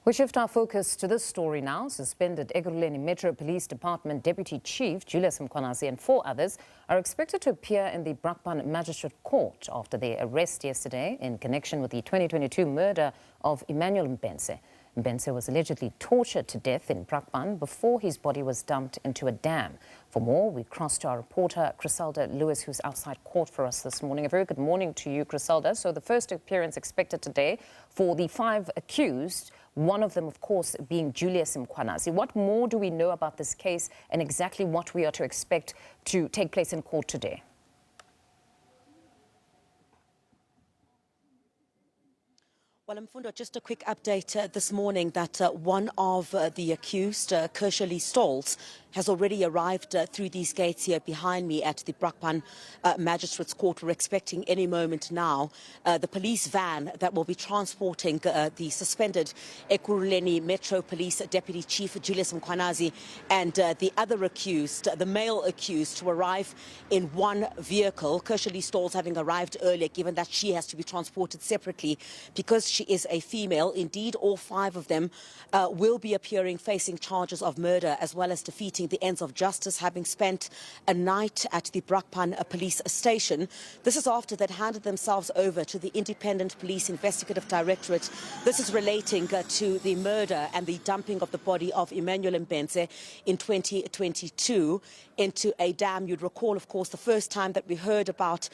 We shift our focus to this story now. Suspended Ekurhuleni Metro Police Department Deputy Chief Julius Mkhwanazi and 4 others are expected to appear in the Brakpan Magistrate Court after their arrest yesterday in connection with the 2022 murder of Emmanuel Mbense. Mbense was allegedly tortured to death in Brakpan before his body was dumped into a dam. For more, we cross to our reporter Chriselda Lewis, who's outside court for us this morning. A very good morning to you, Chriselda. So the first appearance expected today for the 5 accused, one of them, of course, being Julius Mkhwanazi. What more do we know about this case and exactly what we are to expect to take place in court today? Well, Mfundo, just a quick update this morning that one of the accused, Chriselda, has already arrived through these gates here behind me at the Brakpan Magistrates Court. We're expecting any moment now the police van that will be transporting the suspended Ekurhuleni Metro Police Deputy Chief Julius Mkhwanazi and the other accused, the male accused, to arrive in one vehicle. Chriselda having arrived earlier, given that she has to be transported separately because she is a female. Indeed, all 5 of them will be appearing facing charges of murder as well as defeating the ends of justice, having spent a night at the Brakpan police station. This is after they'd handed themselves over to the Independent Police Investigative Directorate. This is relating to the murder and the dumping of the body of Emmanuel Mbense in 2022 into a dam. You'd recall, of course, the first time that we heard about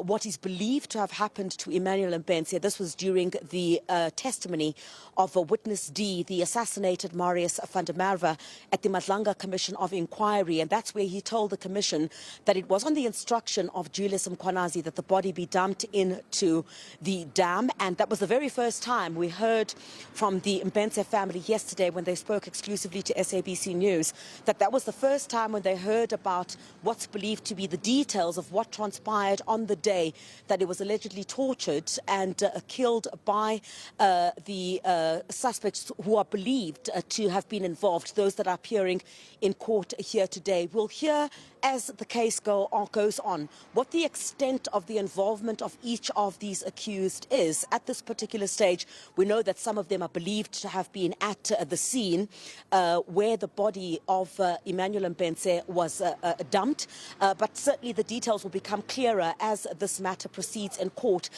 what is believed to have happened to Emmanuel Mbense. This was during the testimony of a witness D, the assassinated Marius van der Merwe, at the Madlanga Commission of Inquiry, and that's where he told the commission that it was on the instruction of Julius Mkhwanazi that the body be dumped into the dam. And that was the very first time we heard from the Mbense family yesterday when they spoke exclusively to SABC News, that was the first time when they heard about what's believed to be the details of what transpired on the day that he was allegedly tortured and killed by the suspects who are believed to have been involved, those that are appearing in court here today. We'll hear as the case goes on what the extent of the involvement of each of these accused is. At this particular stage, we know that some of them are believed to have been at the scene where the body of Emmanuel Mbense was dumped, but certainly the details will become clearer as this matter proceeds in court.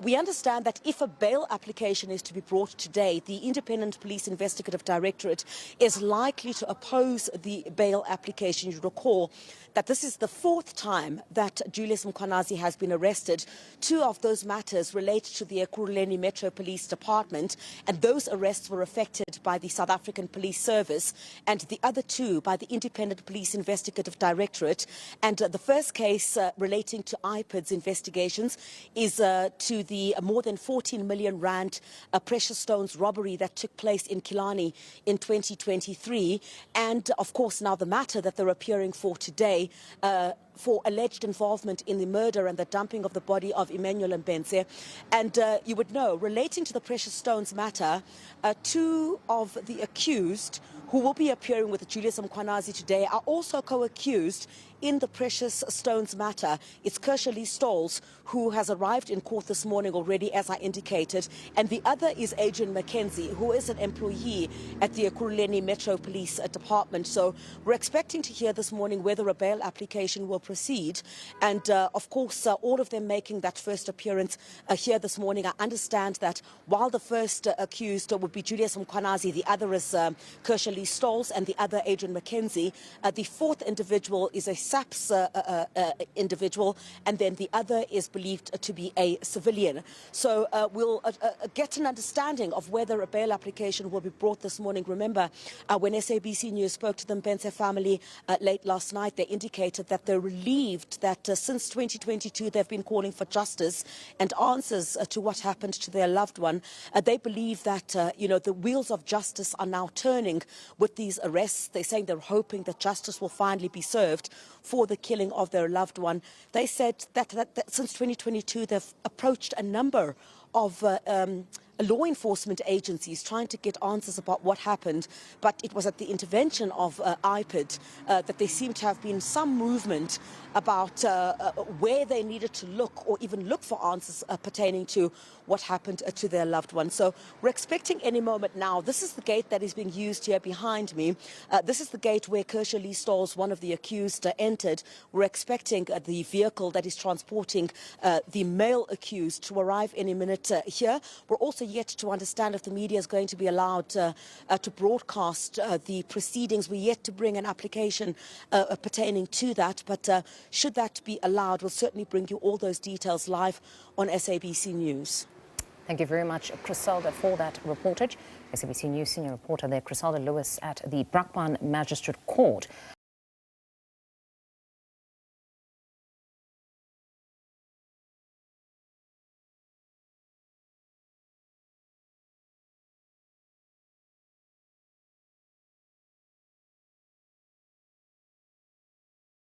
We understand that if a bail application is to be brought today, the Independent Police Investigative Directorate is likely to oppose the bail application. You recall that this is the 4th time that Julius Mkhwanazi has been arrested. 2 of those matters relate to the Ekurhuleni Metro Police Department, and those arrests were effected by the South African Police Service, and the other 2 by the Independent Police Investigative Directorate. And the first case relating to IPID's investigations is to the more than 14 million rand precious stones robbery that took place in Killarney in 2023. And of course now the matter that they're appearing for today for alleged involvement in the murder and the dumping of the body of Emmanuel Mbense. And you would know, relating to the precious stones matter, 2 of the accused who will be appearing with Julius Mkhwanazi today are also co-accused in the precious stones matter. It's Chriselda, who has arrived in court this morning already, as I indicated, and the other is Adrian Mackenzie, who is an employee at the Ekurhuleni Metro Police Department. So we're expecting to hear this morning whether a bail application will proceed, and of course all of them making that first appearance here this morning. I understand that while the first accused would be Julius Mkhwanazi, the other is Chriselda, and the other Adrian Mackenzie. The 4th individual is a SAPS individual, and then the other is believed to be a civilian. So we'll get an understanding of whether a bail application will be brought this morning. Remember, when SABC News spoke to the Mbense family late last night, they indicated that they're relieved that since 2022 they've been calling for justice and answers to what happened to their loved one. They believe that the wheels of justice are now turning with these arrests. They're saying they're hoping that justice will finally be served for the killing of their loved one. They said that since 2022 they've approached a number of law enforcement agencies trying to get answers about what happened, but it was at the intervention of IPID that there seemed to have been some movement about where they needed to look or even look for answers pertaining to what happened to their loved one. So we're expecting any moment now. This is the gate that is being used here behind me. This is the gate where Chriselda Lewis, one of the accused, entered. We're expecting the vehicle that is transporting the male accused to arrive any minute here. We're also yet to understand if the media is going to be allowed to broadcast the proceedings. We're yet to bring an application pertaining to that, but should that be allowed, we'll certainly bring you all those details live on SABC News. Thank you very much, Chriselda, for that reportage. SABC News senior reporter there, Chriselda Lewis, at the Brakpan Magistrate Court.